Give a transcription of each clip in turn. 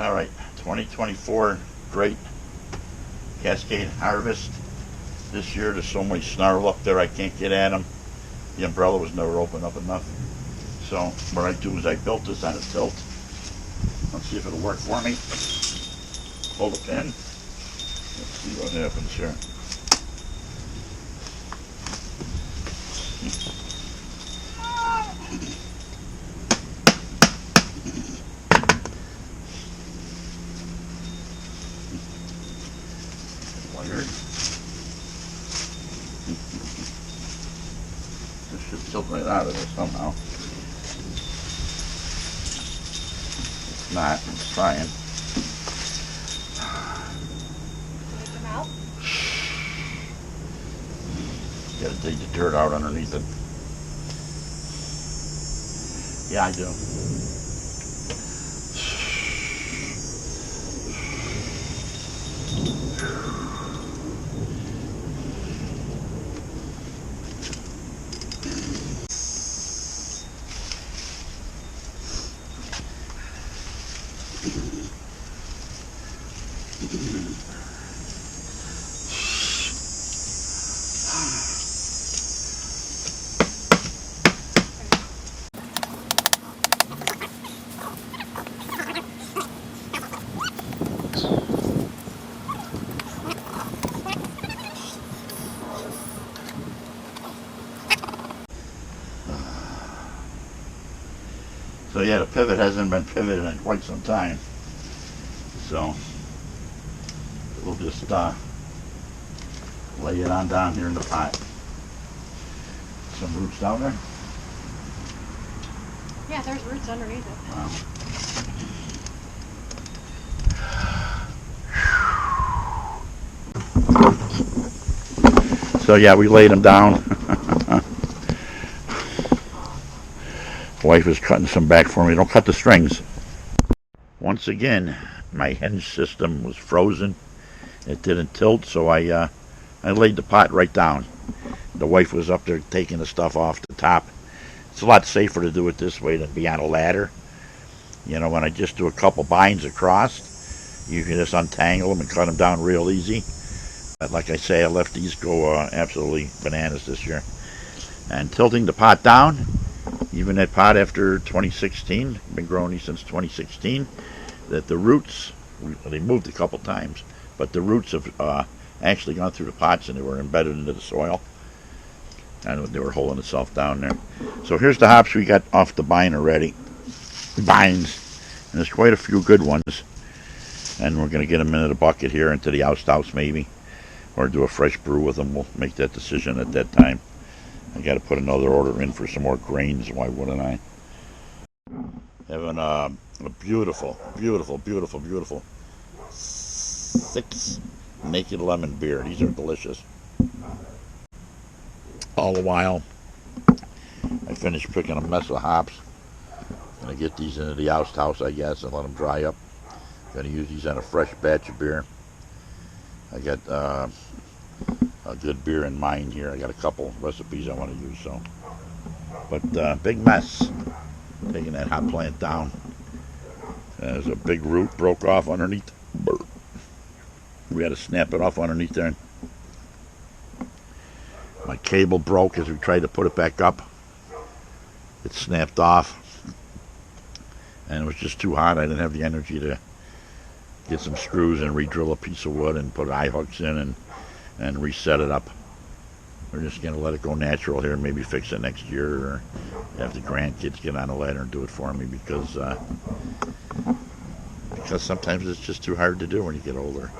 All right, 2024 great cascade harvest. This year there's so much snarl up there I can't get at them. The umbrella was never open up enough. So what I do is I built this on a tilt. Let's see if it'll work for me. Pull the pin. Let's see what happens here. Wired. This should tilt right out of it somehow. It's not. It's trying. Take them out. Gotta dig the dirt out underneath it. Yeah, I do. So yeah, the pivot hasn't been pivoted in quite some time. So we'll just lay it on down here in the pot. Some roots down there. Yeah, there's roots underneath it. Wow. So yeah, we laid them down. Wife is cutting some back for me. Don't cut the strings. Once again, my hinge system was frozen. It didn't tilt, so I laid the pot right down. The wife was up there taking the stuff off the top. It's a lot safer to do it this way than be on a ladder. You know, when I just do a couple binds across, you can just untangle them and cut them down real easy. But like I say, I left these go absolutely bananas this year. And tilting the pot down, even that pot after 2016, been growing these since 2016, that the roots, they moved a couple times, but the roots have actually gone through the pots and they were embedded into the soil. And they were holding itself down there. So here's the hops we got off the vine already. Vines. And there's quite a few good ones. And we're going to get them into the bucket here, into the oust house maybe. Or do a fresh brew with them. We'll make that decision at that time. I got to put another order in for some more grains. Why wouldn't I? Having a beautiful, beautiful, beautiful, beautiful 6 naked lemon beer. These are delicious. All the while, I finished picking a mess of hops. Gonna get these into the oust house, I guess, and let them dry up. Gonna use these on a fresh batch of beer. I got a good beer in mind here. I got a couple recipes I want to use. So, but big mess. Taking that hop plant down. There's a big root broke off underneath. We had to snap it off underneath there. My cable broke as we tried to put it back up. It snapped off. And it was just too hot. I didn't have the energy to get some screws and re-drill a piece of wood and put eye hooks in and reset it up. We're just going to let it go natural here and maybe fix it next year or have the grandkids get on a ladder and do it for me because sometimes it's just too hard to do when you get older.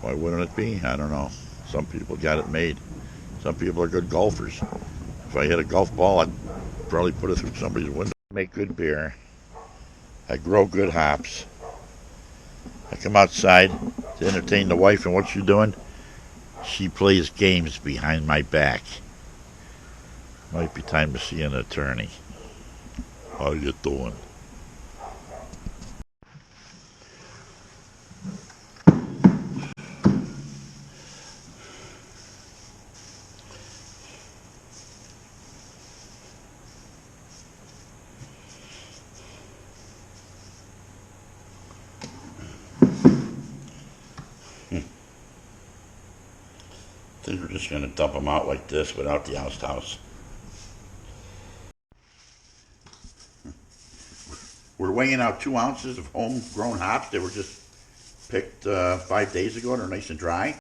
Why wouldn't it be? I don't know. Some people got it made. Some people are good golfers. If I hit a golf ball, I'd probably put it through somebody's window. Make good beer. I grow good hops. I come outside to entertain the wife, and what's she doing? She plays games behind my back. Might be time to see an attorney. How you doing? I think we're just going to dump them out like this without the house. We're weighing out 2 ounces of homegrown hops. They were just picked 5 days ago. They're nice and dry.